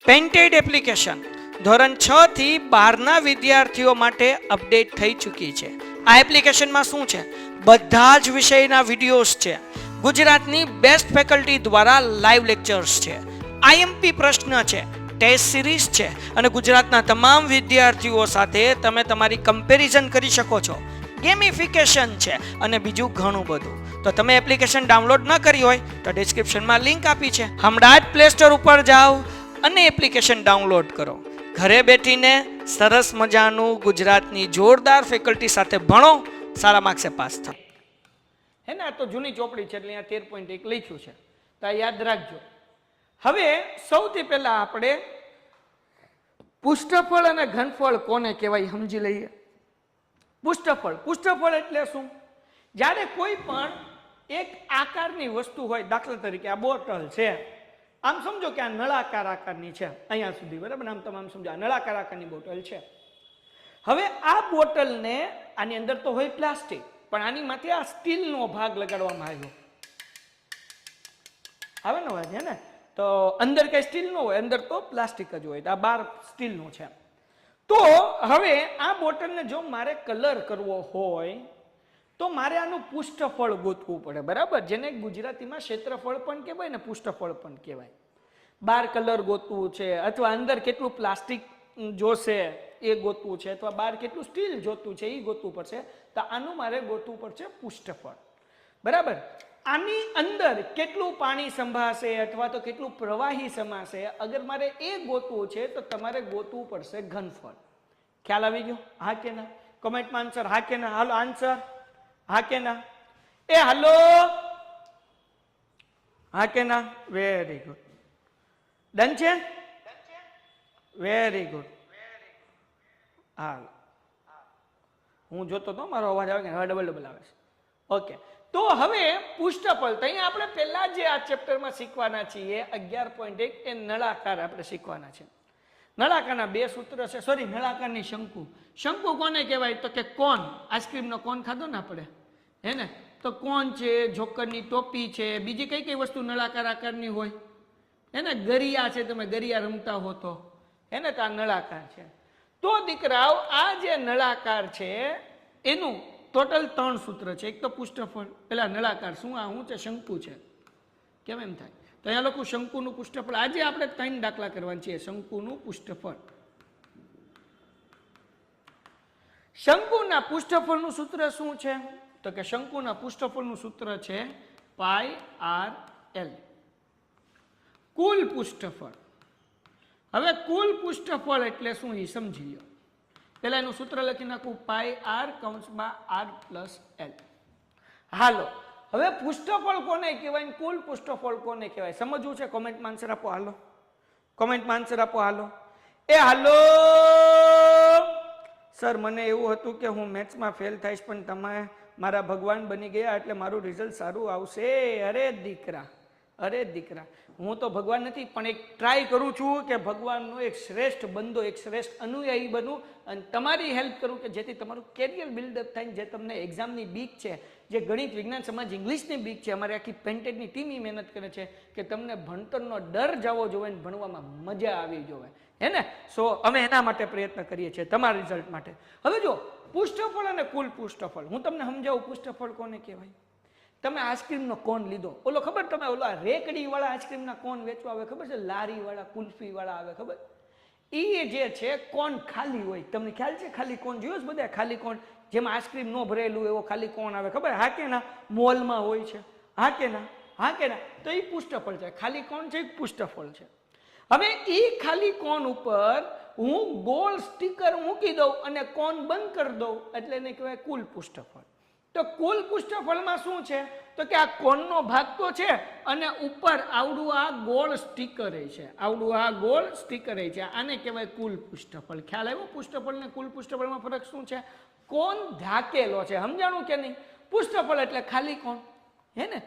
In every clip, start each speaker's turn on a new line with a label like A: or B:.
A: Painted application ધોરણ 6 થી 12ના વિદ્યાર્થીઓ માટે અપડેટ થઈ ચૂકી છે. આ એપ્લિકેશનમાં શું છે? બધા જ વિષયના વિડીયોઝ છે. ગુજરાતની બેસ્ટ ફેકલ્ટી દ્વારા લાઈવ લેક્ચર્સ છે. આઈએમપી પ્રશ્ન છે, ટેસ્ટ સિરીઝ છે અને ગુજરાતના તમામ વિદ્યાર્થીઓ સાથે તમે તમારી કમ્પેરિઝન કરી શકો છો. ગેમિફિકેશન છે અને બીજું ઘણું બધું. તો તમે એપ્લિકેશન ડાઉનલોડ ન કરી હોય તો ડિસ્ક્રિપ્શનમાં લિંક આપી છે. હમણાં જ પ્લે સ્ટોર ઉપર જાઓ અને એપ્લિકેશન ડાઉનલોડ કરો. ઘરે બેઠીને સરસ મજાનું ગુજરાતની જોરદાર ફેકલ્ટી સાથે ભણો, સારા માર્ક્સે પાસ થાઓ. હે ને, આ તો જૂની ચોપડી છે એટલે અહીંયા 13.1 લખ્યું છે, તો આ યાદ રાખજો. હવે સૌથી પહેલા આપણે પુષ્ઠફળ અને ઘનફળ કોને કહેવાય સમજી લઈએ. પુષ્ઠફળ એટલે શું? જ્યારે કોઈ પણ એક આકારની વસ્તુ હોય, દાખલા તરીકે આ બોટલ છે, આમ સમજો કે આ નળાકાર આકારની છે અહીંયા સુધી, બરાબર? આમ તમામ સમજો આ નળાકાર આકારની બોટલ છે. હવે આ બોટલને આની અંદર તો હોય પ્લાસ્ટિક, પણ આની માથે આ સ્ટીલનો ભાગ લગાડવામાં આવ્યો. આવે ને વાત? ને તો અંદર કઈ સ્ટીલ નો હોય, અંદર તો પ્લાસ્ટિક જ હોય. આ બાર સ્ટીલનું છે. તો હવે આ બોટલને જો મારે કલર કરવો હોય તો મારે આનું પુષ્ઠફળ ગોતવું પડે, બરાબર? જેને ગુજરાતીમાં ક્ષેત્રફળ પણ કહેવાય ને પુષ્ઠફળ પણ કહેવાય. બાર કલર ગોતવું છે, અથવા અંદર કેટલું પ્લાસ્ટિક જોશે એ ગોતવું છે, અથવા બાર કેટલું સ્ટીલ જોતું છે એ ગોતવું પડશે. તો આનું મારે ગોતવું પડશે પુષ્ઠફળ, બરાબર? આની અંદર કેટલું પાણી સંભાશે અથવા તો કેટલું પ્રવાહી સમાશે, અગર મારે એ ગોતવું છે તો તમારે ગોતવું પડશે ઘનફળ. ખ્યાલ આવી ગયો? હા કે ના? કોમેન્ટમાં આન્સર હા કે ના. હાલો આન્સર હા કે ના? એ હાલો, હા કે ના? Very good. ડન છે? Very good. હા, હું જોતો તો મારો અવાજ આવે કે હવે ડબલ આવે છે. ઓકે, તો હવે પુષ્ઠફળ તો અહીંયા આપણે પહેલા જે આ ચેપ્ટરમાં શીખવાના છીએ 11.1 એ નળાકાર આપણે શીખવાના છે. નળાકારના બે સૂત્ર છે, સોરી નળાકારની શંકુ. શંકુ કોને કહેવાય? તો કે કોન. આઈસ્ક્રીમનો કોન ખાધો ને આપણે, હે ને? તો કોન છે, જોકરની ટોપી છે, બીજી કઈ કઈ વસ્તુ નળાકાર આકારની હોય? હે ને, ગરિયા છે, તમે ગરિયા રમતા હો તો, હે ને? તો આ નળાકાર છે. તો દીકરાઓ આ જે નળાકાર છે એનું ટોટલ 3 સૂત્ર છે. એક તો પુષ્ઠફળ, પેલા નળાકાર શું આ શું છે? શંકુ છે. કેમ એમ થાય? તો અહીંયા લખું શંકુનું પુષ્ઠફળ. આજે આપણે 3 દાખલા કરવાના છે. શંકુનું પુષ્ઠફળ. શંકુના પુષ્ઠફળનું સૂત્ર શું છે? તો કે શંકુના પુષ્ઠફળનું સૂત્ર છે પાઈ આર એલ. કુલ પુષ્ઠફળ. હવે કુલ પુષ્ઠફળ એટલે શું એ સમજી લો. પેલા એનું સૂત્ર લખી નાખું, પાઈ આર કૌંસમાં આર પ્લસ એલ. હાલો, હવે પુષ્ઠફળ કોને કહેવાય, કુલ પુષ્ઠફળ કોને કહેવાય સમજવું છે. કોમેન્ટમાં આન્સર આપો. હાલો, કોમેન્ટમાં આન્સર આપો. હાલો, એ હાલો. સર, મને એવું હતું કે હું મેથ્સમાં ફેલ થઈશ, પણ તમે મારા ભગવાન બની ગયા એટલે મારું રિઝલ્ટ સારું આવશે. અરે દીકરા, અરે દીકરા, હું તો ભગવાન નથી, પણ એક ટ્રાય કરું છું કે ભગવાનનો એક શ્રેષ્ઠ બંદો, એક શ્રેષ્ઠ અનુયાયી બનું અને તમારી હેલ્પ કરું કે જેથી તમારું કેરિયર બિલ્ડઅપ થાય. જે તમને એક્ઝામની બીક છે, જે ગણિત, વિજ્ઞાન, સમાજ, ઇંગ્લિશની બીક છે, અમારી આખી પેન્ટેડની ટીમ એ મહેનત કરે છે કે તમને ભણતરનો ડર જવો જોઈએ ને ભણવામાં મજા આવી જોઈએ, હે ને? સો અમે એના માટે પ્રયત્ન કરીએ છીએ, તમારા રિઝલ્ટ માટે. હવે જો પુષ્ઠફળ અને કુલ પુષ્ઠફળ હું તમને સમજાવું. પુષ્ઠફળ કોને કહેવાય? તમે આઈસ્ક્રીમનો કોન લીધો, ઓલો ખબર, તમે ઓલા રેકડી વાળા આઈસ્ક્રીમના કોન વેચવા આવે ખબર છે? લારી વાળા, કુલ્ફી વાળા આવે ખબર? એ જે છે કોન ખાલી હોય. તમને ખ્યાલ છે? ખાલી કોન જોયો છે બધા? ખાલી કોન જેમાં આઈસ્ક્રીમ ન ભરેલું એવો ખાલી કોન આવે, ખબર? હા કે ના? મોલમાં હોય છે. હા કે ના? હા કે ના? તો એ પુષ્ઠફળ છે. ખાલી કોન છે, પુષ્ઠફળ છે. હવે એ ખાલી કોન ઉપર હું ગોળ સ્ટીકર મૂકી દઉં અને કોન બંધ કરી દઉં એટલે એને કહેવાય કુલ પુષ્ઠફળ. તો કુલ પુષ્ઠફળમાં શું છે? તો કે આ કોનનો ભાગ તો છે અને ઉપર આવડું આ ગોળ સ્ટીકર છે, આવડું આ ગોળ સ્ટીકર છે. આને કહેવાય કુલ પુષ્ઠફળ. ખ્યાલ આવ્યો? પુષ્ઠફળ ને કુલ પુષ્ઠફળમાં ફરક શું છે? કોન ઢાકેલો છે. સમજાણું કે નહીં? પુષ્ઠફળ એટલે ખાલી કોન, હે ને?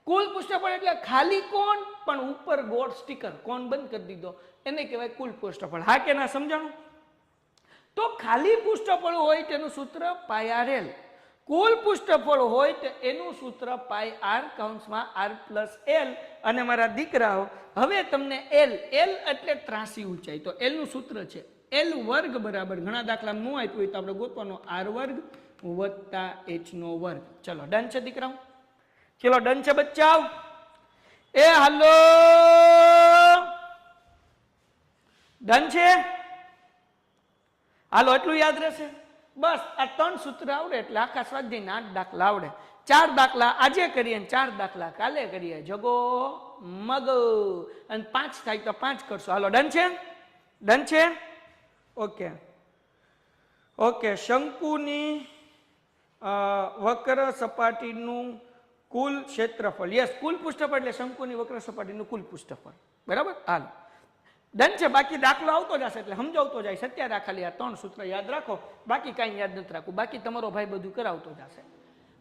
A: કુલ પુષ્ઠફળ એટલે ખાલી કોન પણ ઉપર ગોળ સ્ટીકર, કોન બંધ કરી દીધો, એને કહેવાય કુલ પુષ્ઠફળ. હા કે ના? સમજાણું? તો ખાલી પુષ્ઠફળ હોય તેનું સૂત્ર પાઈ આર એલ. કુલ પૃષ્ઠફળ હોય તો એનું સૂત્ર પાઈ આર કૌંસમાં આર પ્લસ એલ. અને મારા દીકરાઓ હવે તમને એલ એટલે ત્રાસી ઊંચાઈ, તો એલ નું સૂત્ર છે એલ વર્ગ બરાબર, ઘણા દાખલા ન આપ્યું હોય તો આપણે ગોતવાનો આર વર્ગ વત્તા એચ નો વર્ગ. ચલો ડન છે દીકરાઓ, ચલો ડન છે બચ્ચાઓ. એ હાલો ડન છે, હાલો એટલું યાદ રહેશે બસ. આ 3 સૂત્ર આવડે એટલે આખા સ્વાધ્યાયના 8 દાખલા આવડે. 4 દાખલા આજે કરીએ ને 4 દાખલા કાલે કરીએ, જગો મગ. અને 5 થાય તો 5 કરશો. હાલો ડન છે, ડન છે. Okay okay. શંકુની વક્ર સપાટીનું કુલ ક્ષેત્રફળ, યસ કુલ પૃષ્ઠફળ એટલે શંકુની વક્ર સપાટીનું કુલ પૃષ્ઠફળ, બરાબર. હાલો ડન છે. બાકી દાખલો આવતો જશે એટલે સમજાવતો જાય. સત્યા ખાલી આ 3 સૂત્ર યાદ રાખો, બાકી કાંઈ યાદ નથી રાખવું. બાકી તમારો ભાઈ બધું કરાવતો જશે.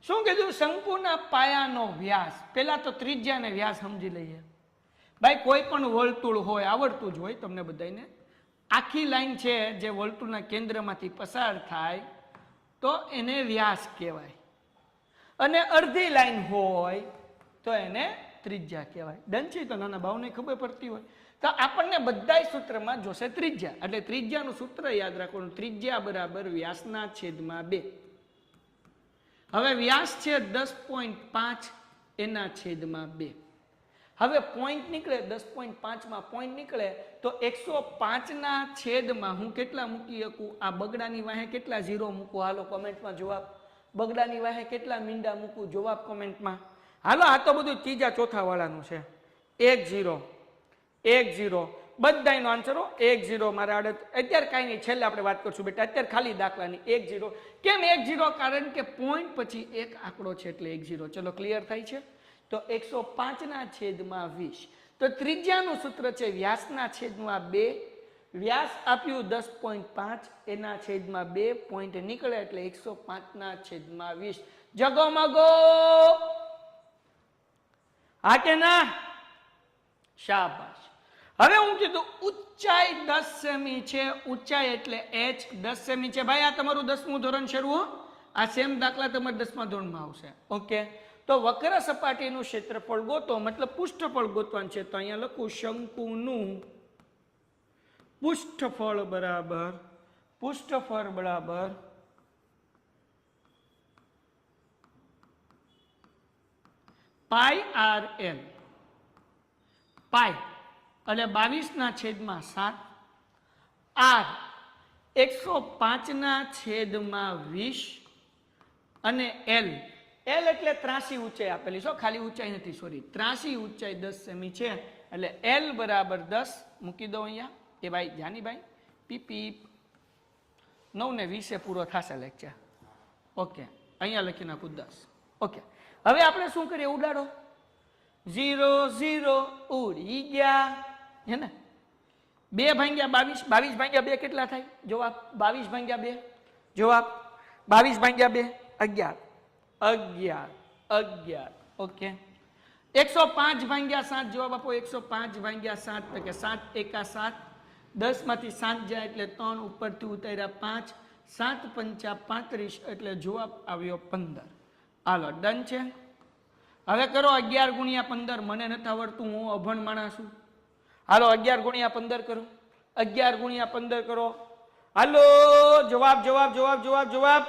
A: શું કીધું? શંકુના પાયાનો વ્યાસ. પેલા તો ત્રિજ્યા ને વ્યાસ સમજી લઈએ ભાઈ. કોઈ પણ વર્તુળ હોય, આવડતું જ હોય તમને બધાને, આખી લાઈન છે જે વર્તુળના કેન્દ્રમાંથી પસાર થાય તો એને વ્યાસ કહેવાય, અને અડધી લાઈન હોય તો એને ત્રિજ્યા કહેવાય. ડન છે. તો નાના ભાવને ખબર પડતી હોય તો આપણને બધા સૂત્રમાં જોશે ત્રિજ્યા, એટલે ત્રિજ્યાનું સૂત્ર યાદ રાખવાનું. ત્રિજ્યા બરાબર વ્યાસના છેદમાં 2. હવે વ્યાસ છે 10.5 એના છેદમાં 2. હવે પોઈન્ટ નીકળે 10.5 માં પોઈન્ટ નીકળે તો 105 ના છેદમાં હું કેટલા મૂકી શકું? આ બગડાની વાહે કેટલા 0 મૂકું? હાલો કોમેન્ટમાં જવાબ. બગડાની વાહે કેટલા મીંડા મૂકું? જવાબ કોમેન્ટમાં. હાલો આ તો બધું ત્રીજા ચોથા વાળાનું છે. 1 0 1 0 બધાનો આન્સર 1 0. મારા આડત અત્યારે કાંઈ નહીં, છેલ્લે આપણે વાત કરશું બેટા. અત્યારે ખાલી દાખલાની 1 0. કેમ 1 0? કારણ કે પોઈન્ટ પછી એક આંકડો છે એટલે 1 0. ચલો ક્લિયર થાય છે. તો 105 ના છેદમાં 20. તો ત્રિજ્યાનું સૂત્ર છે વ્યાસના છેદમાં 2. વ્યાસ આપ્યું 10.5 એના છેદમાં 2. પોઈન્ટ નીકળે એટલે 105 ના છેદમાં 20. જગોમગો હા કે ના? શાબાશ. હવે હું કીધું ઊંચાઈ 10 સેમી છે. ઊંચાઈ એટલે h 10 સેમી છે. ભાઈ આ તમારું 10મું ધોરણ શરૂ હો. આ સેમ દાખલા તમારે 10મા ધોરણમાં આવશે. ઓકે. તો વક્ર સપાટીનું ક્ષેત્રફળ ગોતો, મતલબ પૃષ્ઠફળ ગોતવાનું છે. તો અહીંયા લખું શંકુનું પૃષ્ઠફળ બરાબર પાઈ આર એલ. પાઈ એટલે 22 ના છેદમાં 7. આર 105 ના છેદમાં 20. અને એલ એટલે ત્રાસી ઊંચાઈ આપેલી છો, ખાલી ઊંચાઈ નથી, સોરી, ત્રાસી ઊંચાઈ 10 સેમી છે એટલે એલ બરાબર 10 મૂકી દો અહીંયા. એ ભાઈ જાનીભાઈ પીપી 9 ને 20 પૂરો થશે લેક્ચર. ઓકે અહીંયા લખી નાખું 10. ઓકે હવે આપણે શું કરીએ? ઉડાડો. 0 0 ઉડી ગયા હે ને. 2 ભાગ્યા 22. 22 ભાગ્યા 2 કેટલા થાય? જવાબ 22 ભાગ્યા 2. જવાબ 22 ભાગ્યા 2 11. ઓકે 105 ભાગ્યા 7. જવાબ આપો. 105 ભાગ્યા 7 એટલે કે 7 એકા 7. 10 માંથી 7 જાય એટલે 3, ઉપરથી ઉતાર્યા 5. 7 પંચા 35 એટલે જવાબ આવ્યો 15. હાલો ડન છે. હવે કરો 11 ગુણ્યા 15. મને નથી આવડતું, હું અભણ માણસ છું. હાલો 11 ગુણ્યા 15 કરો. 11 ગુણ્યા 15 કરો. હાલો જવાબ.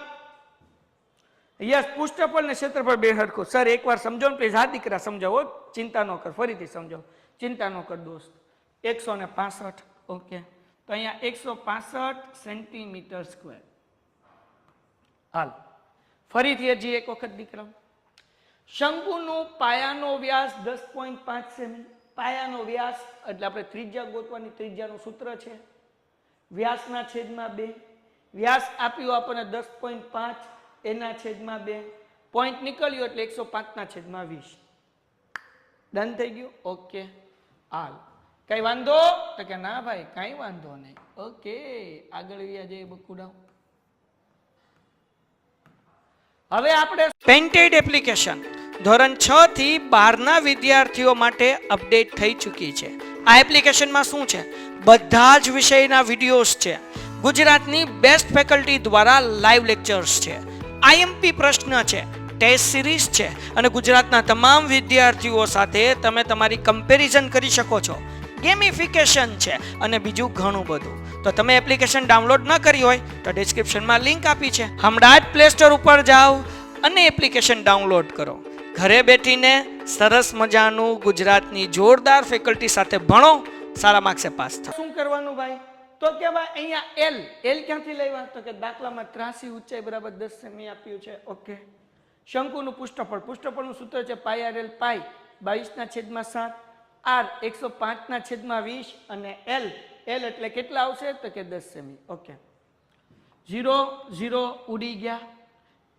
A: યસ. પૃષ્ઠફળ ને ક્ષેત્રફળ બે હરખું. સર એકવાર સમજો ને પ્લીઝ. હા દીકરા સમજાવો, ચિંતા ન કર, ફરીથી સમજાવો, ચિંતા ન કર દોસ્ત. 165. ઓકે તો અહીંયા 165 સેન્ટીમીટર સ્ક્વેર. હાલ ફરીથી હજી એક વખત દીકરા. શંકુનો પાયાનો વ્યાસ 10.5 સેમી. પાયાનો વ્યાસ એટલે આપણે ત્રિજ્યા ગોતવાની. ત્રિજ્યાનું સૂત્ર છે વ્યાસના છેદમાં 2. વ્યાસ આપ્યું આપણને 10.5 એના છેદમાં 2. પોઈન્ટ નીકળ્યો એટલે 105 ના છેદમાં 20. ડન થઈ ગયું. ઓકે હાલ કઈ વાંધો? તો કે ના ભાઈ કઈ વાંધો નહીં. ઓકે આગળ વ્યા જઈએ બકુડા. હવે આપણે પેન્ટેડ એપ્લિકેશન ધોરણ 6 થી 12 ના વિદ્યાર્થીઓ માટે અપડેટ થઈ ચૂકી છે. આ એપ્લિકેશનમાં શું છે? બધા જ વિષયના વિડીયોઝ છે. ગુજરાતની બેસ્ટ ફેકલ્ટી દ્વારા લાઈવ લેક્ચર્સ છે. આઈએમપી પ્રશ્ન છે, ટેસ્ટ સિરીઝ છે અને ગુજરાતના તમામ વિદ્યાર્થીઓ સાથે તમે તમારી કમ્પેરિઝન કરી શકો છો. ગેમિફિકેશન છે અને બીજું ઘણું બધું. તો તમે એપ્લિકેશન ડાઉનલોડ ન કરી હોય તો ડિસ્ક્રિપ્શનમાં લિંક આપી છે, હમણાં જ પ્લે સ્ટોર ઉપર જાઓ અને એપ્લિકેશન ડાઉનલોડ કરો. ઘરે બેઠીને સરસ મજાનું ગુજરાતની જોરદાર ફેકલ્ટી સાથે ભણો, સારા માર્ક્સે પાસ થાઓ. શું કરવાનું ભાઈ? તો કે ભાઈ અહીંયા એલ ક્યાંથી લેવા? તો કે દાખલામાં 83 ઊંચાઈ બરાબર 10 સેમી આપ્યું છે. ઓકે. શંકુનું પૃષ્ઠફળનું સૂત્ર છે πr/l પાઈ 22/7 r 105/20 અને l એટલે કેટલા આવશે? તો કે 10 સેમી. ઓકે. 0 ઉડી ગયા.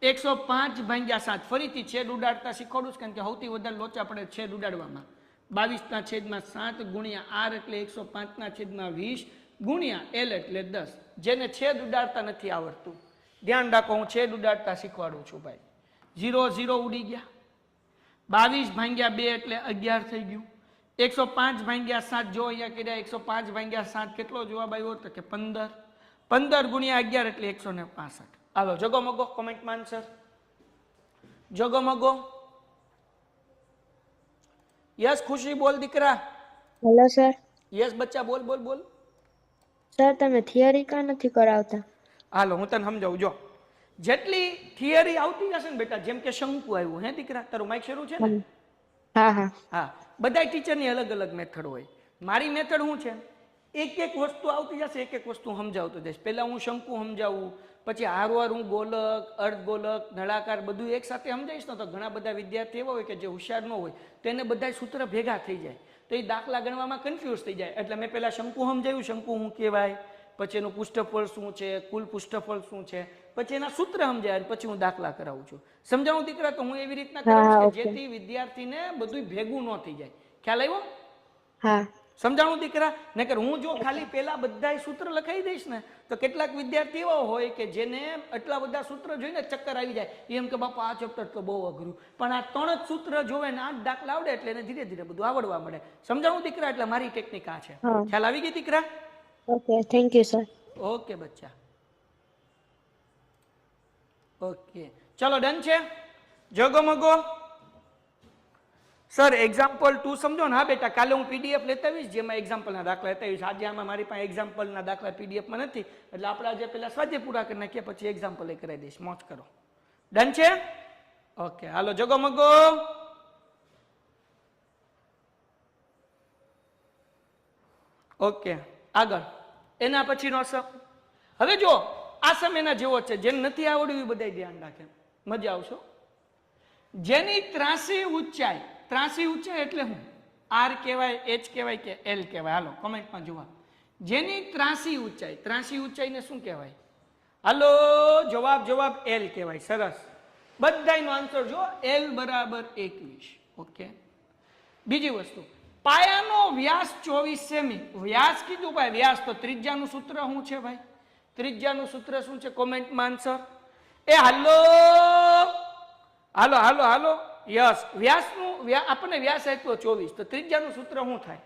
A: 105/7 ફરીથી છેદ ઉડાડતા શીખવાડું છું, કારણ કે સૌથી વધારે લોચા પડે છેદ ઉડાડવામાં. 22/7 ગુણ્યા r એટલે 105/20 ગુણ્યા l એટલે 10. જેને છેદ ઉડાડતા નથી આવડતું ધ્યાન રાખો, હું છેદ ઉડાડતા શીખવાડું છું ભાઈ. 0 ઉડી ગયા. 22/2 એટલે 11 થઈ ગયું. 105/7 જો અહીંયા કર્યા, 105/7 કેટલો જવાબ આવ્યો? તો કે 15 ગુણ્યા 11 એટલે 165. હાલો જગો મગો કોમેન્ટમાં આન્સર. જગો મગો. યસ ખુશી બોલ દીકરા.
B: Hello sir.
A: યસ બચ્ચા બોલ.
B: સર તમે થિયરી કા નથી કરાવતા?
A: હાલો હું તને સમજાવું. જો જેટલી થિયરી આવતી હશે ને બેટા, જેમ કે શંકુ આવ્યું, હે દીકરા તારું માઇક શરૂ છે ને? હા. બધા ટીચરની અલગ અલગ મેથડ હોય. મારી મેથડ શું છે, એક વસ્તુ આવતી જશે, એક વસ્તુ સમજાવતો જઈશ. પહેલા હું શંકુ સમજાવું, પછી હારવાર હું ગોલક, અર્ધગોલક, નળાકાર બધું એક સાથે સમજાવીશ ને તો ઘણા બધા વિદ્યાર્થી એવા હોય કે જે હોશિયાર ન હોય તો એને બધા સૂત્ર ભેગા થઈ જાય, તો એ દાખલા ગણવામાં કન્ફ્યુઝ થઈ જાય. એટલે મેં પહેલા શંકુ સમજાવ્યું, શંકુ શું કહેવાય, પછી એનું પૃષ્ઠફળ શું છે, કુલ પૃષ્ઠફળ શું છે, પછી એના સૂત્ર સમજાય, પછી હું દાખલા કરાવું છું. સમજાવું દીકરા? તો હું એવી રીતના કરાવું છું કે જેથી વિદ્યાર્થીને બધું ભેગું ન થઈ જાય. ખ્યાલ આવ્યો?
B: હા.
A: સમજાણું દીકરા? નકર હું જો ખાલી પેલા બધા સૂત્ર લખાઈ દઈશ ને તો કેટલાક વિદ્યાર્થી એવા હોય કે જેને આટલા બધા સૂત્ર જોઈને ચક્કર આવી જાય, એમ કે બાપા આ ચેપ્ટર તો બહુ અઘરું, પણ આ 3 જ સૂત્ર જોવે ને 8 દાખલા આવડે એટલે એને ધીરે ધીરે બધું આવડવા મળે. સમજાણું દીકરા? એટલે મારી ટેકનિક આ છે. ખ્યાલ આવી ગઈ દીકરા?
B: Okay, thank you sir.
A: Okay બચ્ચા. ઓકે ચલો ડન છે. જગો મગો. સર એક્ઝામ્પલ 2 સમજો ને? હા બેટા, કાલે હું પીડીએફ લેતા આવીશ જેમાં એક્ઝામ્પલના દાખલા લેતા આવીશ. આજે આમાં મારી પાસે એક્ઝામ્પલના દાખલા પીડીએફમાં નથી, એટલે આપણે આજે પહેલા સ્વાધ્યાય પૂરા કરી નાખીએ, પછી એક્ઝામ્પલ કરાવી દઈશ. મોજ કરો. ડન છે? ઓકે હાલો જગો મગો. ઓકે આગળ એના પછીનો સમ. હવે જો આ સમ એના જેવો છે, જેને નથી આવડ્યું એ બધા ધ્યાન રાખે, મજા આવશો. જેની 83 ઊંચાઈ, 83 ઊંચાઈ એટલે શું? આર કહેવાય, એચ કહેવાય કે એલ કહેવાય? હાલો કોમેન્ટમાં જોવા. જેની 83 ઊંચાઈ, 83 ઊંચાઈને શું કહેવાય? હાલો જવાબ એલ કહેવાય. સરસ, બધાનો આન્સર જો એલ બરાબર 21. ઓકે. બીજી વસ્તુ, પાયાનો વ્યાસ 24 સેમી. વ્યાસ કીધું ભાઈ, વ્યાસ તો ત્રિજ્યાનું સૂત્ર શું છે ભાઈ? ત્રિજ્યાનું સૂત્ર શું છે? કોમેન્ટમાં આન્સર. એ હાલો યસ. વ્યાસનું આપણને વ્યાસ આપ્યો 24, તો ત્રિજ્યાનું સૂત્ર શું થાય?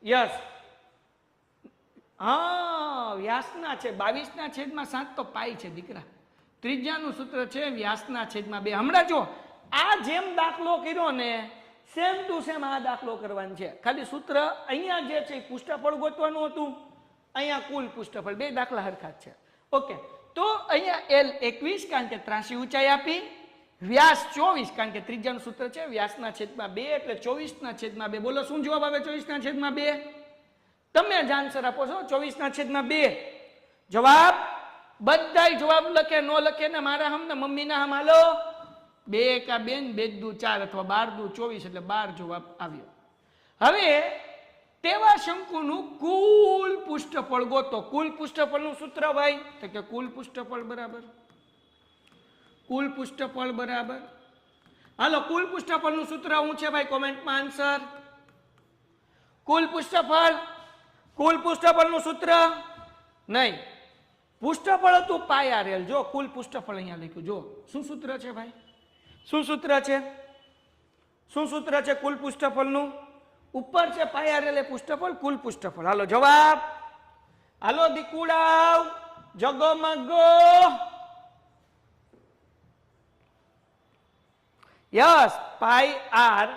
A: યસ હા, વ્યાસના છે 22/7 તો પાઈ છે દીકરા. ત્રિજ્યાનું સૂત્ર છે વ્યાસના છેદમાં 2. હમણાં જો આ જેમ દાખલો કર્યો ને સેમ ટુ સેમ આ દાખલો કરવાનો છે. ખાલી સૂત્ર અહીંયા જે છે પૃષ્ઠફળ ગોતવાનું હતું, અહીંયા કુલ પૃષ્ઠફળ, બે દાખલા હરખા જ છે. ઓકે, તો અહીંયા એલ 21 કારણ કે 83 ઊંચાઈ આપી, વ્યાસ 24 કારણ કે ત્રિજ્યાનું સૂત્ર છે વ્યાસના છેદમાં 2 એટલે 24/2. બોલો શું જવાબ આવે 24/2? તમે જ આન્સર આપો છો. 24/2 જવાબ. બધાય જવાબ લખે ન લખે ને મારા હમ ને મમ્મીના હમ. હાલો 2 કા 2 2 દુ 4 અથવા 12 દુ 24 એટલે 12 જવાબ આવ્યો. હવે તેવા શંકુનું કુલ પૃષ્ઠફળ ગોતો. કુલ પૃષ્ઠફળનું સૂત્ર ભાઈ, તો કે કુલ પૃષ્ઠફળ બરાબર હાલો કુલ પૃષ્ઠફળનું સૂત્ર શું છે ભાઈ? કોમેન્ટમાં આન્સર. કુલ પૃષ્ઠફળનું સૂત્ર નહીં, પૃષ્ઠફળ હતું πr/l. જો કુલ પૃષ્ઠફળ અહીંયા લખ્યું, જો શું સૂત્ર છે ભાઈ? શું સૂત્ર છે કુલ પૃષ્ઠફળનું? ઉપર છે πr/l એ પૃષ્ઠફળ, કુલ પૃષ્ઠફળ. હાલો જવાબ. હાલો દીકુડાવ, જગમગો. યસ પાઈ આર.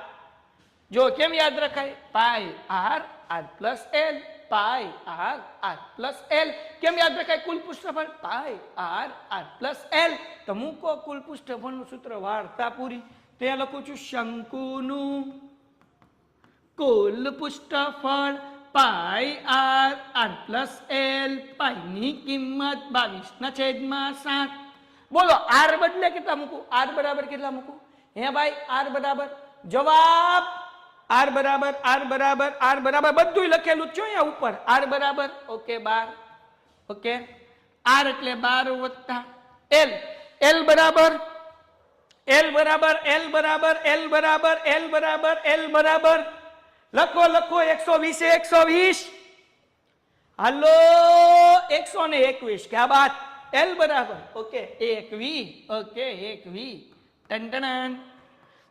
A: જો કેમ યાદ રખાય? પાઈ આર આર પ્લસ એલ, પાઈ આર આર પ્લસ એલ. કેમ યાદ રખાય? કુલ પૃષ્ઠફળ પાઈ આર આર પ્લસ એલ. તો મૂકો કુલ પૃષ્ઠફળનું સૂત્ર, વાર્તા પૂરી. ત્યાં લખું છું શંકુનું કુલ પૃષ્ઠફળ પાઈ આર આર પ્લસ એલ. પાઈની કિંમત 22/7. બોલો આર બદલે કેટલા મૂકું? આર બરાબર કેટલા મૂકું? હે ભાઈ આર બરાબર જવાબ આર બરાબર આર બરાબર આર બરાબર બધું લખેલું છે અહીંયા ઉપર. આર બરાબર ઓકે 12. ઓકે આર એટલે 12 વત્તા એલ. એલ બરાબર એલ બરાબર એલ બરાબર એલ બરાબર એલ બરાબર એલ બરાબર લખો લખો 120 120. હાલો 121. ક્યા બાત? એલ બરાબર ઓકે 1 ઓકે 1 ટન.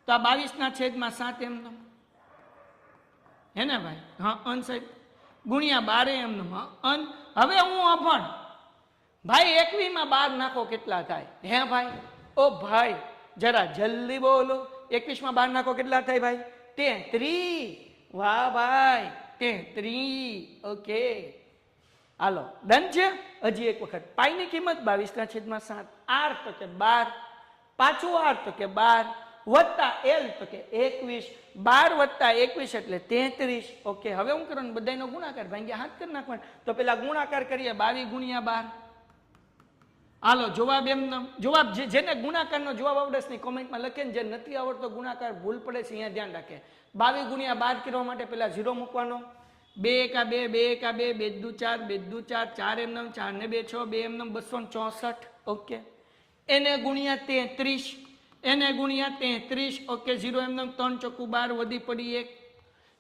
A: તો આ 22/7 એમનો હે ને ભાઈ? હા અન સાહેબ ગુણ્યા 12 એમનો. હા અન. હવે હું અભણ ભાઈ 21 માં 12 નાખો કેટલા થાય? હે ભાઈ ઓ ભાઈ જરા જલ્દી બોલો. 21 માં 12 નાખો કેટલા થાય ભાઈ? 33. વાહ ભાઈ 33. ઓકે હાલો ડન છે. હજી એક વખત પાઈની કિંમત 22/7. આર તો કે 12, પાછું આર તો કે 12 વત્તા એલ તો કે 21. 12 વત્તા 21 એટલે 33. ઓકે હવે હું કરવાનું? બધાનો ગુણાકાર ભાંગ્યા 7 કરી નાખવાનું. તો પેલા ગુણાકાર કરીએ 22 ગુણ્યા 12. હાલો જવાબ એમનો જવાબ જેને ગુણાકારનો જવાબ આવડે છે કોમેન્ટમાં લખે ને. જે નથી આવડતો ગુણાકાર ભૂલ પડે છે અહીંયા ધ્યાન રાખે. 22 ગુણ્યા 12 કરવા માટે પેલા 0 મૂકવાનો. 2 એકા 2 2 એકા 2 2 દુ 4 2 દુ 4 4 એમનો 4 ને 2 6 2 એમનો 264. ઓકે એને ગુણ્યા 33. એને ગુણ્યા 33. ઓકે 0 એમનો 3 ચોકુ 12 વધી પડી 1.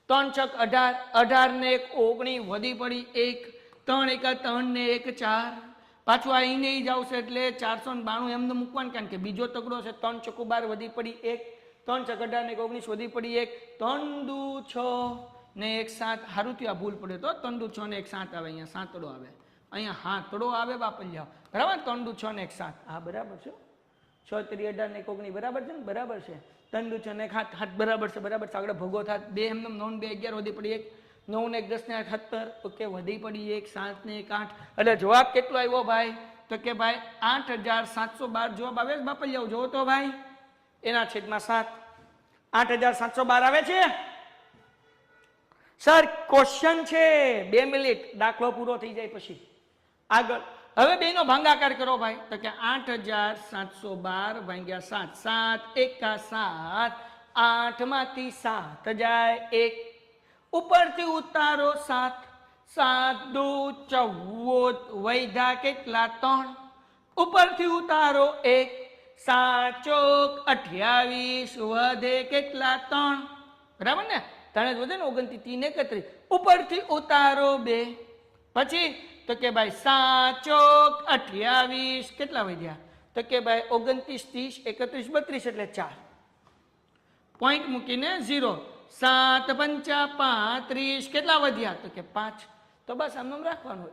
A: 3 ચોક 18 18 ને 1 19 વધી પડી 1. 3 એકા 3 ને 1 4. પાછું આ અહીં જ આવશે એટલે 492 એમને મૂકવાનું, કારણ કે બીજો તગડો છે. 3 ચોકુ 12 વધી પડી 1. 3 ચોક 18 ને 19 વધી પડી 1. 3 દુ 6 ને 1 7. હારું થયું આ ભૂલ પડે તો 3 દુ 6 ને 1 7 આવે. અહીંયા સાતડો આવે, અહીંયા હાથડો આવે બાપલિયા. બરાબર 3 દુ 6 ને 1 7. હા બરાબર છે. 6 3 18 ને 19 બરાબર છે ને? બરાબર છે. 3 દુ 6 ને 1 7 બરાબર છે. બરાબર છે. આગળ ભગો થાત 2 એમને 9 2 11 વધી પડી 1. 9 ને 1 10 ને 78. ઓકે વધી પડી 1. 7 ને 1 8. એટલે જવાબ કેટલો આવ્યો ભાઈ? તો કે ભાઈ 8712 જવાબ આવે છે બાપલિયા. જોવો તો ભાઈ એના છેદમાં 7. 8712 આવે છે સર. ક્વેશ્ચન છે 2 મિનિટ દાખલો પૂરો થઈ જાય પછી આગળ. હવે બેનો ભાગાકાર કરો ભાઈ. તો કે 8712 ભાગ્યા 7. 7 એકા 7. 8 માંથી 7 જાય 1. ઉપરથી ઉતારો 7. 7 દુ 14 વૈધા કેટલા? 3. ઉપરથી ઉતારો 1. 7 ચોક 28 વધે કેટલા? 3. બરાબર ને? 3 વધે ને 29 3 31. ઉપરથી ઉતારો 2. પછી તો કે ભાઈ 7 ચોક 28 કેટલા વધ્યા? તો કે ભાઈ 29 30 31 32 એટલે 4. પોઈન્ટ મૂકીને 0. 7 5 35 કેટલા વધ્યા? તો કે 5. તો બસ આમ રાખવાનું.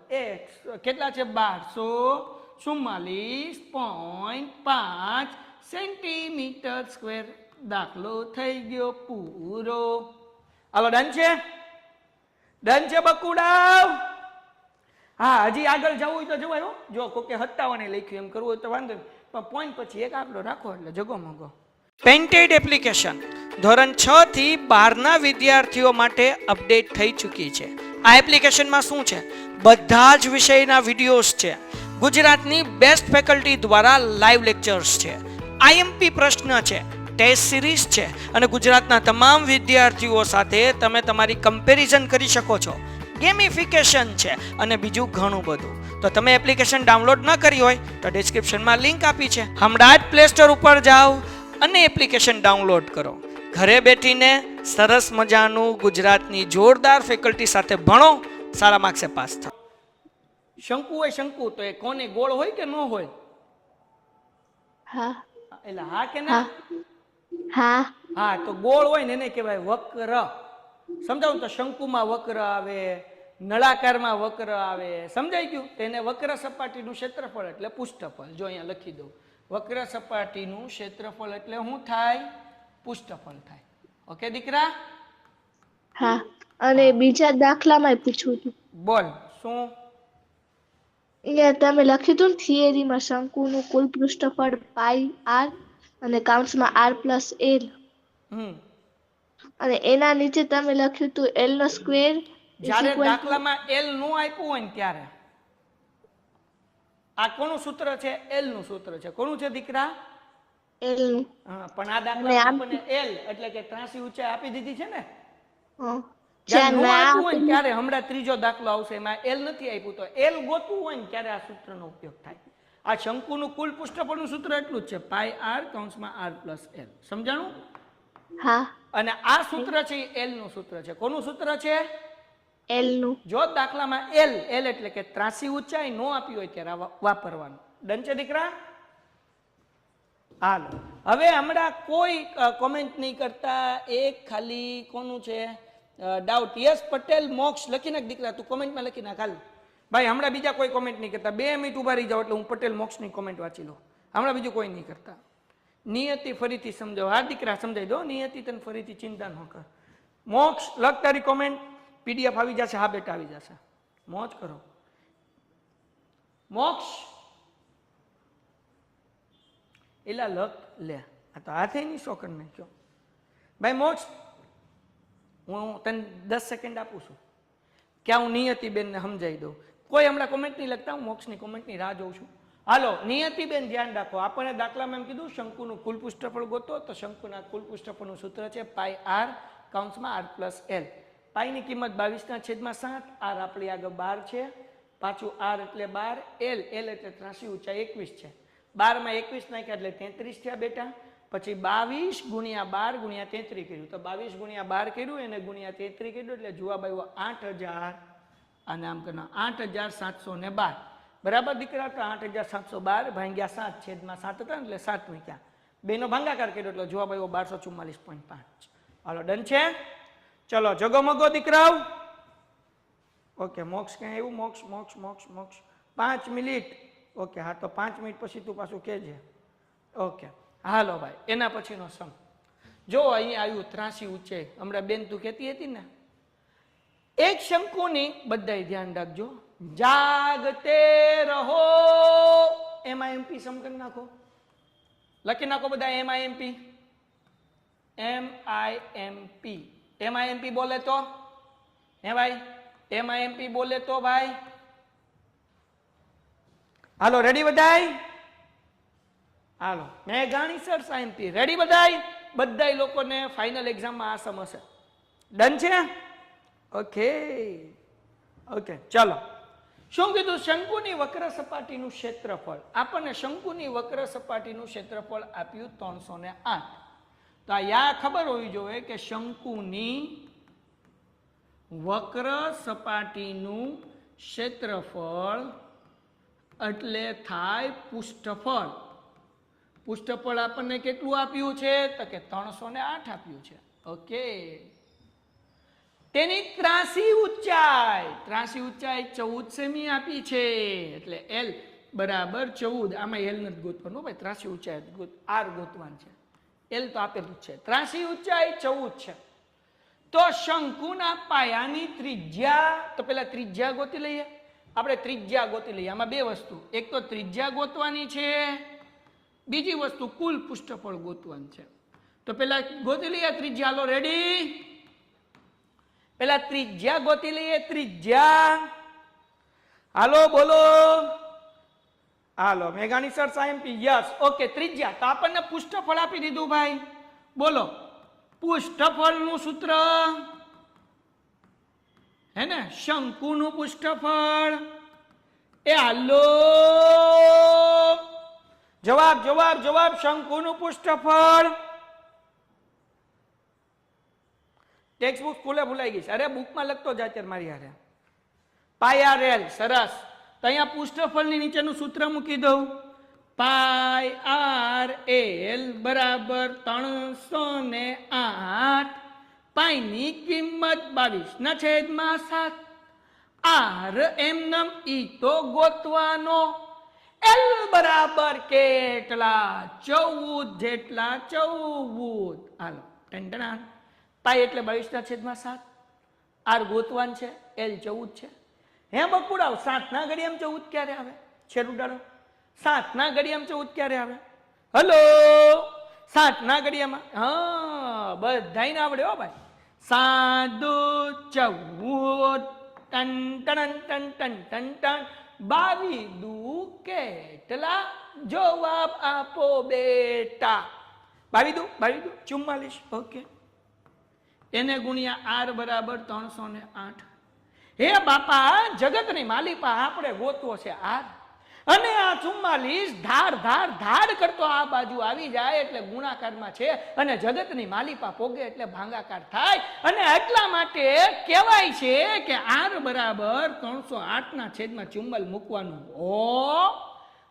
A: કેટલા છે? 1244.5 સેન્ટીમીટર સ્ક્વેર. દાખલો થઈ ગયો પૂરો. હાલો ડન છે? ડન છે બકુડાવ? હા હજી આગળ જવું હોય તો જવાય. જો કોકે 57 લખ્યું એમ કરવું હોય તો વાંધો નહીં, પણ પોઈન્ટ પછી એક આંકડો રાખો એટલે જગો મગો. પેન્ટેડ એપ્લિકેશન ધોરણ 6 થી 12ના વિદ્યાર્થીઓ માટે અપડેટ થઈ ચૂકી છે. આ એપ્લિકેશનમાં શું છે? બધા જ વિષયના વિડીયોઝ છે. ગુજરાતની બેસ્ટ ફેકલ્ટી દ્વારા લાઈવ લેક્ચર્સ છે. આઈએમપી પ્રશ્ન છે, ટેસ્ટ સિરીઝ છે અને ગુજરાતના તમામ વિદ્યાર્થીઓ સાથે તમે તમારી કમ્પેરિઝન કરી શકો છો. ગેમિફિકેશન છે અને બીજું ઘણું બધું. તો તમે એપ્લિકેશન ડાઉનલોડ ન કરી હોય તો ડિસ્ક્રિપ્શનમાં લિંક આપી છે. હમણાં જ પ્લે સ્ટોર ઉપર જાઓ અને એપ્લિકેશન ડાઉનલોડ કરો. ઘરે બેઠીને સરસ મજાનું ગુજરાતની જોરદાર ફેકલ્ટી સાથે ભણો, સારા માર્ક્સે પાસ થાઓ. શંકુ હોય શંકુ તો એ કોને ગોળ હોય કે ન હોય?
B: હા.
A: એટલે હા કે ના?
B: હા.
A: હા તો ગોળ હોય ને એને કહેવાય વક્ર. સમજાવું તો શંકુમાં વક્ર આવે, નળાકારમાં વક્ર આવે. સમજાઈ ગયું? તેને વક્ર સપાટીનું ક્ષેત્રફળ એટલે પૃષ્ઠફળ. જો અહીંયા લખી દઉં. વક્ર સપાટીનું ક્ષેત્રફળ એટલે શું થાય? પુષ્ઠફળ થાય. ઓકે દીકરા,
C: હા, અને બીજા દાખલામાં પૂછવું હતું.
A: બોલ શું?
C: અહીંયા તમે લખ્યું હતું ને થિયરીમાં શંકુનું કુલ પૃષ્ઠફળ પાઈ આર અને કાઉન્સમાં આર પ્લસ એલ, અને એના નીચે તમે લખ્યું હતું એલ નો સ્ક્વેર
A: જ્યારે દાખલામાં એલ નું આપ્યું હોય ને ત્યારે આ કોનું સૂત્ર છે? એલ નું સૂત્ર છે. કોનું છે દીકરા?
C: એલ નું.
A: હા, પણ આ દાખલામાં આપણને એલ એટલે કે ત્રાસી ઊંચાઈ આપી દીધી છે ને. જ્યારે નું આપ્યું હોય ને ત્યારે હમણાં ત્રીજો દાખલો આવશે, એમાં એલ નથી આપ્યું, તો એલ ગોતવું હોય ને ત્યારે આ સૂત્રનો ઉપયોગ થાય. આ શંકુનું કુલ પૃષ્ઠફળનું સૂત્ર એટલું જ છે, પાઈ આર કાઉન્સમાં આર પ્લસ એલ. સમજાણું?
C: હા.
A: અને આ સૂત્ર છે એ એલ નું સૂત્ર છે. કોનું સૂત્ર છે?
C: એલ નું.
A: જો દાખલામાં એલ એલ એટલે કે ત્રાસી ઊંચાઈ નો આપી હોય ત્યારે વાપરવાનું. ડન છે દીકરા? હાલો, હવે હમણાં કોઈ કોમેન્ટ નહીં કરતા. એક ખાલી કોનું છે ડાઉટ? યસ પટેલ મોક્ષ લખી નાખ દીકરા, તું કોમેન્ટમાં લખી નાખ. હાલ ભાઈ, હમણાં બીજા કોઈ કોમેન્ટ નહીં કરતા. 2 મિનિટ ઉભા રહી જાઓ એટલે હું પટેલ મોક્ષની કોમેન્ટ વાંચી લઉં. હમણાં બીજું કોઈ નહીં કરતા. નિયતિ ફરીથી સમજાવો. હા દીકરા, સમજાઈ દો. નિયતિ તને ફરીથી ચિંતા ન કર. મોક્ષ લખ તારી કોમેન્ટ. પીડીએફ આવી જશે. હા બેટા આવી જશે. મોજ કરો. મોક્ષ એલા લખ લે. આ તો હાથે નહીં શોકર નાખ્યો ભાઈ. મોક્ષ હું તને 10 સેકન્ડ આપું છું, ક્યાં હું નિયતિબેનને સમજાવી દઉં. કોઈ હમણાં કોમેન્ટ નહીં લખતા, હું મોક્ષની કોમેન્ટની રાહ જોઉં છું. હાલો નિયતિબેન ધ્યાન રાખો. આપણને દાખલામાં એમ કીધું શંકુનું કુલ પૃષ્ઠફળ ગોતો, તો શંકુના કુલ પૃષ્ઠફળનું સૂત્ર છે પાઈ આર કાઉન્સમાં આર પ્લસ એલ. પાઈની કિંમત 22/7, આર આપણી આગળ 12 છે, પાછું આર એટલે 12, એલ એલ એટલે ત્રાસી ઊંચાઈ 21 છે. 12 માં 21 નાખ્યા એટલે 33 થયા બેટા. પછી 22 ગુણ્યા 12 ગુણ્યા 33 કર્યું, તો 22 ગુણ્યા 12 કર્યું એને ગુણ્યા 33 કર્યું એટલે જવાબ આવ્યો 8000 અને આમ કરના 8712. બરાબર દીકરા? તો 8712 ભાગ્યા 7 છેદમાં 7 હતા એટલે 7 મૂક્યા, બેનો ભાગાકાર કર્યો એટલે જવાબ આવ્યો 1244.5. હાલો ડન છે? ચલો જગમગો દીકરાઓ. ઓકે, મોક્ષ ક્યાં આવ્યું? મોક્ષ મોક્ષ મોક્ષ મોક્ષ 5 મિનિટ. ઓકે, હા તો 5 મિનિટ પછી તું પાછું કહેજે. ઓકે હાલો ભાઈ, એના પછીનો સમ જો અહીંયા આવ્યું ત્રાસી ઊંચાઈ. હમણાં બેન તું કહેતી હતી ને, એક શંકુની, બધાય ધ્યાન રાખજો, જાગતે રહો. એમાં એમપી સમ કરી નાખો, લખી નાખો બધા. એમાં એમપી MIMP. MIMP બોલે તો હે ભાઈ? MIMP બોલે તો ભાઈ. હાલો રેડી બધાય? હાલો મેઘાણી સર સાયમ્પી રેડી બધાય? બધાય લોકોને ફાઇનલ એક્ઝામમાં આ સમ હશે. ડન છે? ઓકે ઓકે ચલો. શું કીધું? શંકુની વક્ર સપાટીનું ક્ષેત્રફળ. આપણને શંકુની વક્ર સપાટીનું ક્ષેત્રફળ આપ્યું 308. તો આ યા ખબર હોવી જોઈએ કે શંકુની વક્ર સપાટીનું ક્ષેત્રફળ એટલે થાય પૃષ્ઠફળ. પૃષ્ઠફળ આપણને કેટલું આપ્યું છે? તો કે 308 આપ્યું છે. ઓકે, તેની ત્રાસી ઊંચાઈ 14 સેમી આપી છે, એટલે એલ બરાબર 14. આમાં એલ નથી ગોતવાનું ભાઈ, ત્રાસી ઊંચાઈ આર ગોતવાનું છે. એલ તો આપેલું છે. ત્રાસી ઊંચાઈ 14 છે. તો શંકુના પાયાની ત્રિજ્યા, તો પેલા ત્રિજ્યા ગોતી લઈએ આપણે. ત્રિજ્યા ગોતી લઈએ. આમાં બે વસ્તુ, એક તો ત્રિજ્યા ગોતવાની છે, બીજી વસ્તુ કુલ પૃષ્ઠફળ ગોતવાનું છે. તો પેલા ગોતી લઈએ ત્રિજ્યા. હાલો રેડી? પેલા ત્રિજ્યા ગોતી લઈએ. ત્રિજ્યા હાલો બોલો. હાલો મેઘાણી સર સાયમ્પી યસ. ઓકે, ત્રિજ્યા. તો આપણને પૃષ્ઠફળ આપી દીધું ભાઈ. બોલો પૃષ્ઠફળનું સૂત્ર હે ને, શંકુનું પૃષ્ઠફળ. એ હાલો જવાબ જવાબ જવાબ. શંકુનું પૃષ્ઠફળ. ટેક્સ્ટ બુક સ્કૂલે ભૂલાઈ ગઈ. અરે બુકમાં લખતો જ અત્યારે મારી હારે. પાઈ આર એલ. સરસ. તો અહીંયા પૃષ્ઠફળની નીચેનું સૂત્ર મૂકી દઉં. પાઈ આર એલ બરાબર 308. પાઈની કિંમત 22/7. આર એમ નમ ઈ તો ગોતવાનો, એલ બરાબર કેટલા? 14 જેટલા 14. હાલો ટંટણા. પાઈ એટલે 22/7. આર ગોતવાન છે, એલ 14 છે. હે બકુડાવ 7 ના ઘડિયામાં 14 ક્યારે આવે? છેરુડાડો 7 ના ઘડિયામાં 14 ક્યારે આવે? હલો 7 ના ઘડિયામાં, હા બધાઈને આવડે હો ભાઈ. 7 દુ 14 ton ton ton ton ton ton 22 દુ કેટલા? જવાબ આપો બેટા. 22 દુ 44. ઓકે. એને ગુણ્યા આર બરાબર 308. હે બાપા જગતની માલિપા આપણે ગોતવો છે આર, અને આ 44 ધાડ ધાડ ધાડ કરતો આ બાજુ આવી જાય એટલે ગુણાકારમાં છે, અને જગતની માલિપા પોગે એટલે ભાંગાકાર થાય. અને એટલા માટે કહેવાય છે કે આર બરાબર 308 ના છેદમાં 44 મૂકવાનું. ઓ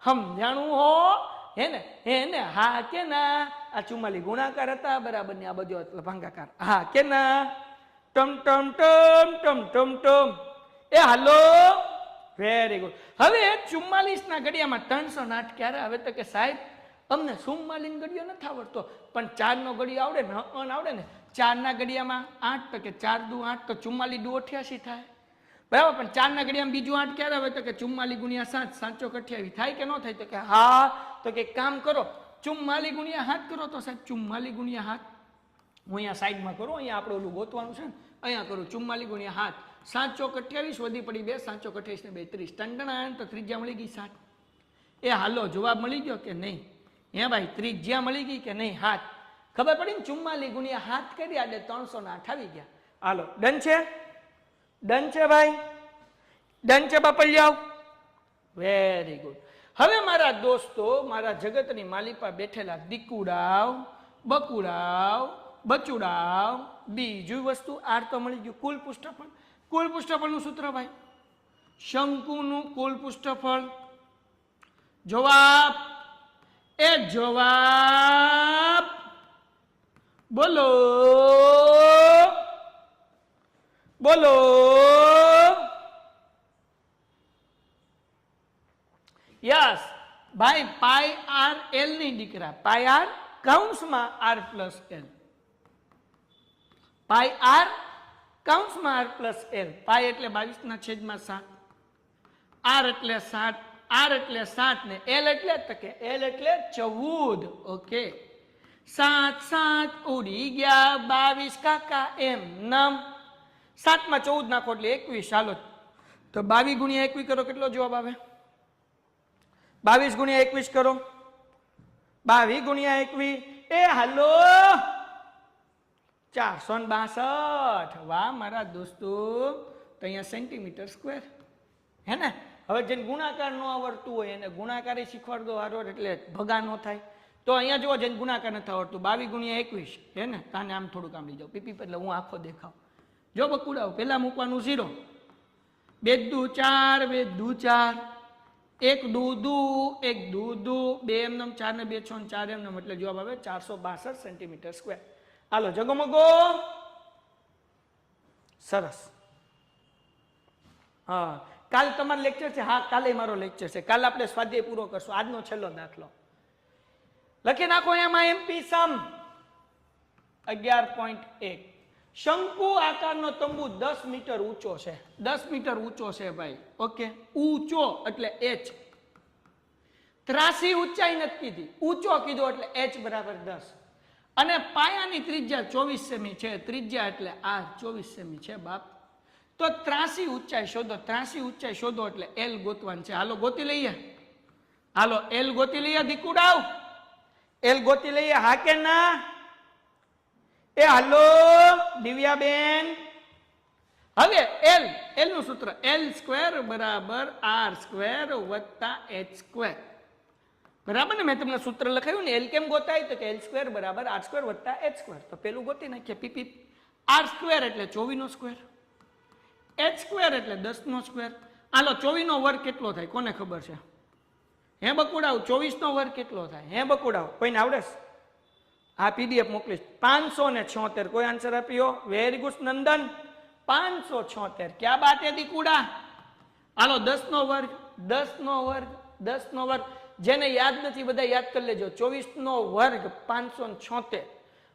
A: સમજાણું હો? એને હા કે ના? આ 44 ગુણાકાર હતા બરાબર ને આ બધો એટલે ભાંગાકાર. હા કે ના? ટમ ટમ ટમ ટમ ટમ ટમ. એ હાલો વેરી ગુડ. હવે 44 ના ઘડિયામાં 308 ક્યારે આવે? તો કે સાહેબ અમને 44 ઘડિયો નથી આવડતો, પણ 4 નો ઘડિયો આવડે ને? આવડે ને. 4 ના ઘડિયામાં 8, તો કે 4 દુ 8, તો 44 દુ 88 થાય બરાબર. પણ 4 ના ઘડિયામાં બીજું 8 ક્યારે આવે? તો કે 44 ગુણ્યા 7 સાચો 28 થાય કે ન થાય? તો કે હા. તો કે કામ કરો 44 ગુણ્યા 7 કરો. તો સાહેબ 44 ગુણ્યા 7 હું અહીંયા સાઈડમાં કરું, અહીંયા આપણે ઓલું ગોતવાનું છે ને, અહીંયા કરું 44 ગુણ્યા 7 7 28 વધી પડી 2 7 28 ને 2 30 ટંટણા. તો ત્રિજ્યા મળી ગઈ 7. એ હાલો જવાબ મળી ગયો કે નહીં? હે ભાઈ ત્રિજ્યા મળી ગઈ કે નહીં? 7 ખબર પડી ને? 44 ગુણ્યા 7 કરી એટલે 308 આવી ગયા. હાલો ડન છે? ડન છે ભાઈ? ડન છે બાપલિયાઓ? Very good. હવે મારા દોસ્તો, મારા જગતની માલિપા બેઠેલા દીકુડાવ, બકુડાવ, બચુડાવ, બીજું વસ્તુ આર તો મળી ગયું. કુલ પૃષ્ઠફળ. કુલ પૃષ્ઠફળનું સૂત્ર ભાઈ, શંકુનું કુલ પૃષ્ઠફળ. જવાબ એ જવાબ બોલો બોલો. યસ ભાઈ, પાઈ આર એલ ની દીકરા. પાઈ આર કૌંસમાં આર પ્લસ એલ. પાઈ આર કૌંસમાં આર પ્લસ એલ. પાઈ એટલે 22/7. આર એટલે 7. આર એટલે 7 ને એલ એટલે તો કે એલ એટલે 14. ઓકે 7 7 ઉડી ગયા 22 કાકા એમ નમ. 7 માં 14 નાખો એટલે 21. ચાલો તો 22 ગુણ્યા 21 કરો, કેટલો જવાબ આવે? 22 ગુણ્યા 21 કરો. 22 ગુણ્યા 21 એ હાલો 462. વાહ મારા દોસ્તો. તો અહીંયા સેન્ટીમીટર સ્ક્વેર હે ને. હવે જેને ગુણાકાર ન આવડતું હોય એને ગુણાકાર શીખવાડ દો હારો, એટલે ભગા ન થાય. તો અહીંયા જુઓ જેને ગુણાકાર નથી આવડતું 22 ગુણ્યા 21 હે ને. તાને આમ થોડુંક આમ લઈ જાઓ પીપી, એટલે હું આખો દેખાવ. જો બકુડાવ પેલા મૂકવાનું 0. 2 દુ 4, 2 દુ 4, 1 દુ દુ 1 દુ દુ 2 એમનેમ 4 ને 2 6 ને 4 એમનેમ, એટલે જવાબ આવે 462 સેન્ટીમીટર સ્ક્વેર. હાલો જગમગો સરસ. હા કાલ તમારો લેક્ચર છે? હા કાલે મારો લેક્ચર છે. કાલે આપણે સ્વાધ્યાય પૂરો કરશું. આજનો છેલ્લો દાખલો લખી નાખો. એમાં એમપી સમ 11.1. શંકુ આકારનો તંબુ 10 મીટર ઊંચો છે. 10 મીટર ઊંચો છે ભાઈ. ઓકે ઊંચો એટલે h. ત્રાસી ઊંચાઈ નથી કીધી, ઊંચો કીધો એટલે h બરાબર 10. અને પાયાની ત્રિજ્યા 24 સેમી છે. ત્રિજ્યા એટલે આ 24 સેમી છે બાપ. તો ત્રાસી ઊંચાઈ શોધો. ત્રાસી ઊંચાઈ શોધો એટલે એલ ગોતવાનું છે. હાલો ગોતી લઈએ. હાલો એલ ગોતી લઈએ દીકુડાવ. એલ ગોતી લઈએ. હા કે ના? એ હાલો દિવ્યાબેન. હવે એલ નું સૂત્ર L² બરાબર R² વત્તા H². બરાબર ને? મેં તમને સૂત્ર લખાયું ને. એલ કેમ ગોતાય? તો કે L² બરાબર R² વત્તા H². તો પેલું ગોતી નાખીએ. પીપી. R² એટલે 24 નો સ્ક્વેર, H² એટલે 10 નો સ્ક્વેર. હાલો 24 નો વર્ગ કેટલો થાય? કોને ખબર છે? હે બકુડાવ 24 નો વર્ગ કેટલો થાય? હે બકુડાવ કોઈને આવડે? આ પીડીએફ મોકલીશ. 576. કોઈ આન્સર આપ્યો? Very good Nandan. 576. ક્યાં બાત હે દીકુડા? હાલો 10 નો વર્ગ 10 નો વર્ગ 10 નો વર્ગ, જેને યાદ નથી બધા યાદ કરી લેજો. 24 નો વર્ગ 576,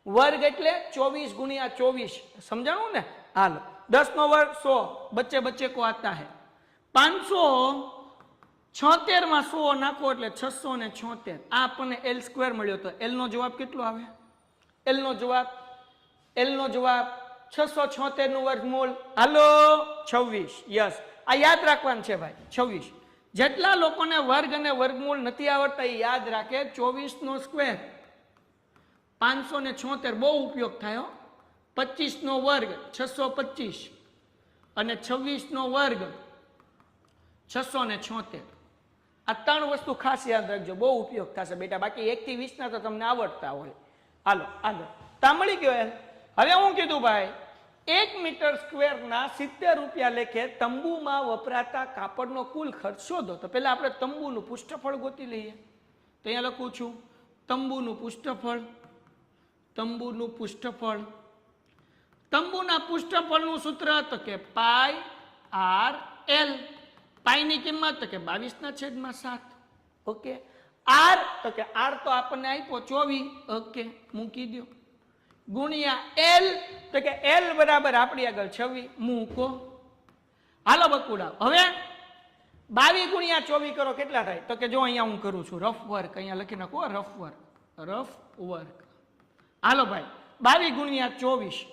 A: વર્ગ એટલે 24 ગુણ્या 24, સમજાણું ને? હાલો, 10 નો વર્ગ 100, बच्चे बच्चे को आता है. 576 માં 100 નાખો એટલે 676. આ આપણને L સ્ક્વેર મળ્યો. તો L નો જવાબ કેટલો આવે? L નો જવાબ 676 નું વર્ગમૂળ. હાલો 26. યસ, આ યાદ રાખવાનું છે ભાઈ. 26. જેટલા લોકોને વર્ગ અને વર્ગમૂળ નથી આવડતા એ યાદ રાખે. 24 નો સ્ક્વેર 576, બહુ ઉપયોગ થાય. 25 નો વર્ગ 625 અને 26 નો વર્ગ 676. આ ત્રણ વસ્તુ ખાસ યાદ રાખજો, બહુ ઉપયોગ થશે બેટા. બાકી 1 થી 20 ના તો તમને આવડતા હોય. હાલો આગળ. તામળી ગયો. હવે હું કીધું ભાઈ 1 મીટર સ્ક્વેર ના 70 રૂપિયા લેખે તંબુમાં વપરાતા કાપડનો કુલ ખર્ચ શોધો. તો પેલા આપણે તંબુનું પૃષ્ઠફળ ગોતી લઈએ. તો અહીંયા લખું છું તંબુનું પૃષ્ઠફળ. તંબુનું પૃષ્ઠફળ. તંબુના પૃષ્ઠફળનું સૂત્ર તો કે પાઈ આર એલ. પાઈની કિંમત તો કે 22/7. ઓકે. આર તો કે આર તો આપણને આપ્યો 24. ઓકે, મૂકી દો. ગુણ્યા એલ તો કે એલ બરાબર આપણી આગળ 26. મૂકો. હાલો બકુડા. હવે 22 ગુણ્યા 24 કરો કેટલા થાય? તો કે જો અહીંયા હું કરું છું રફ વર્ક. અહીંયા લખી નાખો રફ વર્ક. Rough work. હાલો ભાઈ 22 ગુણ્યા 24.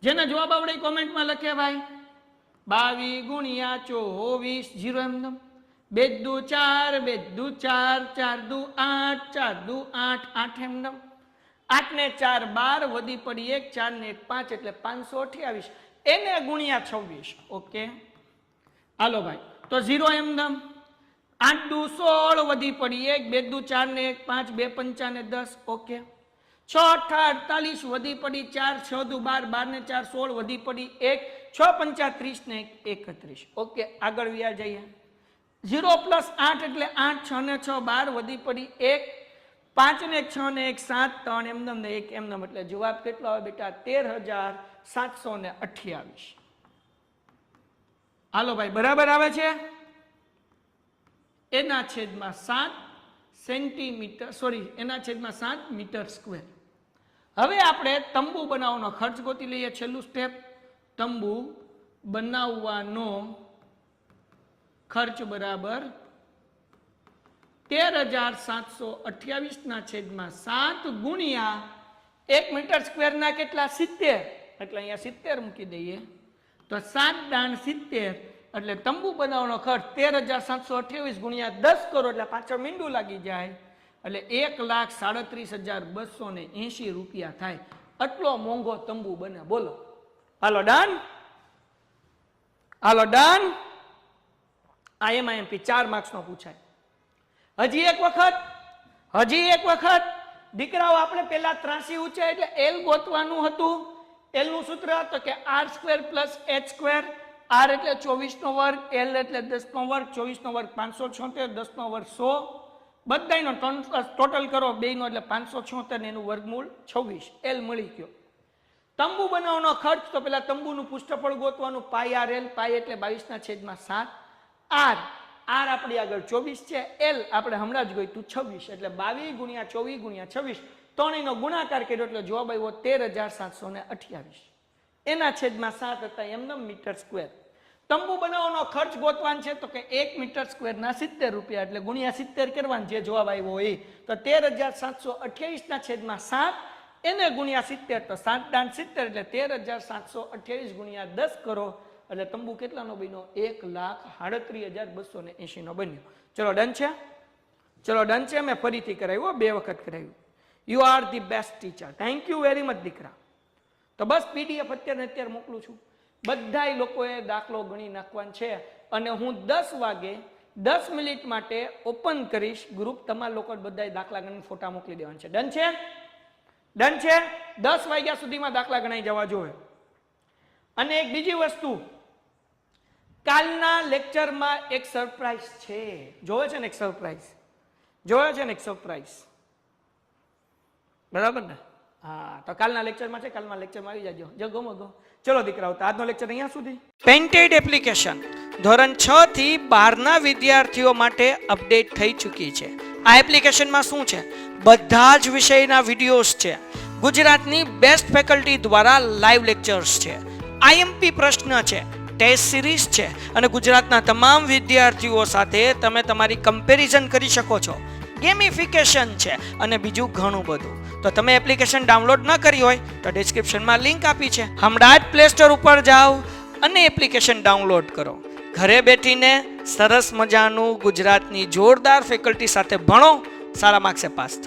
A: જેને જવાબ આવડે કોમેન્ટમાં લખે ભાઈ. 22 ગુણ્યા 24 0 એમ. 2 દુ 4, 2 દુ 4, 4 દુ 8, 4 દુ 8, 8 એમ. 8 ને 4 12, વધી પડી 1, 4 ને 1 5 એટલે 528. એને ગુણ્યા 26. ઓકે. હાલો ભાઈ તો 0 એમ. 8 દુ 16, વધી પડી 1, 2 દુ 4 ને 1 5, 2 5 ને 10. ઓકે. 6 8 48, વધી પડી 4, 6 દુ 12, 12 ને 4 16, વધી પડી 1, 6 5 30 ને 31. ઓકે, આગળ વ્યા જઈએ. 0 + 8 એટલે 8, 6 ને 6 12, વધી પડી 1, 5 ને 6 ને 1 7, 3 એમ ને 1 એમ. એટલે જવાબ કેટલો આવે બેટા? 13,728. હાલો ભાઈ બરાબર આવે છે? એના છેદમાં 7 સેન્ટીમીટર, સોરી એના છેદમાં 7 મીટર સ્ક્વેર. હવે આપણે તંબુ બનાવવાનો ખર્ચ ગોતી લઈએ. છેલ્લું સ્ટેપ. તંબુ બનાવવાનો ખર્ચ બરાબર 13,728 ના છેદમાં 7 ગુણ્યા 1 મીટર સ્ક્વેર ના કેટલા? 70. એટલે અહીંયા 70 મૂકી દઈએ. તો 7 દાણ 70 એટલે તંબુ બનાવવાનો ખર્ચ 13,728 ગુણ્યા 10 કરો એટલે પાછળ મીંડું લાગી જાય. એટલે 1,37,280 રૂપિયા થાય. આટલો મોંઘો તંબુ બને. બોલો. હાલો ડન. હાલો ડન. આ એમાં 4 માર્ક્સનો પૂછાય. હજી એક વખત દીકરાઓ આપણે પેલા 83 ઊંચાઈ એટલે એલ ગોતવાનું હતું. એલ નું સૂત્ર તો કે r² + h². r એટલે 24 નો વર્ગ, l એટલે 10 નો વર્ગ, 24 નો વર્ગ 576, 10 નો વર્ગ 100. બધાયનો ટોટલ કરો બેયનો એટલે 576 ને એનું વર્ગમૂળ 26. એલ મળી ગયો. તંબુ બનાવવાનો ખર્ચ તો પેલા તંબુનું પૃષ્ઠફળ ગોતવાનું. પાઈ આર એલ. પાઈ એટલે 22/7. આર આપણી આગળ 24 છે. એલ આપણે હમણાં જ ગોત્યું 26 એટલે 22 ગુણ્યા 24 ગુણ્યા 26. ત્રણેયનો ગુણાકાર કર્યો એટલે જવાબ આવ્યો 13,728. એના છેદમાં 7 હતા એમના મીટર સ્ક્વેર. તંબુ બનાવવાનો ખર્ચ ગોતવાનો છે તો કે 1 મીટર સ્ક્વેર ના 70 રૂપિયા એટલે ગુણ્યા 70 કરવાનું. જે જવાબ આવ્યો એ તો 13,728 ના છેદમાં 7 એને ગુણ્યા 70 તો 7 દાણ 70 એટલે 13,728 ગુણ્યા 10 કરો એટલે તંબુ કેટલાનો બન્યો? 1,38,280 નો બન્યો. ચલો ડન છે? ચલો ડન છે? મેં ફરીથી કરાવ્યું, 2 વખત કરાવ્યું. You are the best teacher. Thank you very much દીકરા. તો બસ PDF અત્યારે મોકલું છું. બધાય લોકોએ દાખલો ગણી નાખવાનો છે અને હું 10 વાગે 10 મિનિટ માટે ઓપન કરીશ ગ્રુપ. તમારા લોકો બધાય દાખલા ગણીને ફોટા મોકલી દેવાના છે. ડન છે? ડન છે? 10 વાગ્યા સુધીમાં દાખલા ગણાઈ જવા જોઈએ. અને એક બીજી વસ્તુ, કાલના લેક્ચરમાં એક સરપ્રાઈઝ છે. જોવે છે ને એક સરપ્રાઈઝ? જોવે છે ને એક સરપ્રાઈઝ? બરાબર ને? હા તો કાલના લેક્ચરમાં છે, કાલના લેક્ચરમાં આવી જાજો. જગો મગો. ચલો દીકરાઓ, તો આજનો લેક્ચર અહીંયા સુધી. પેન્ટેડ એપ્લિકેશન ધોરણ 6 થી 12ના વિદ્યાર્થીઓ માટે અપડેટ થઈ ચૂકી છે. આ એપ્લિકેશનમાં શું છે? બધા જ વિષયના વિડીયોઝ છે. ગુજરાતની બેસ્ટ ફેકલ્ટી દ્વારા લાઈવ લેક્ચર્સ છે. આઈએમપી પ્રશ્ન છે, ટેસ્ટ સિરીઝ છે અને ગુજરાતના તમામ વિદ્યાર્થીઓ સાથે તમે તમારી કમ્પેરિઝન કરી શકો છો. ગેમિફિકેશન છે અને બીજું ઘણું બધું. તો તમે એપ્લિકેશન ડાઉનલોડ ન કરી હોય તો ડિસ્ક્રિપ્શનમાં લિંક આપી છે. હમણાં જ પ્લે સ્ટોર ઉપર જાઓ અને એપ્લિકેશન ડાઉનલોડ કરો. ઘરે બેઠીને સરસ મજાનું ગુજરાતની જોરદાર ફેકલ્ટી સાથે ભણો, સારા માર્ક્સે પાસ થાઓ.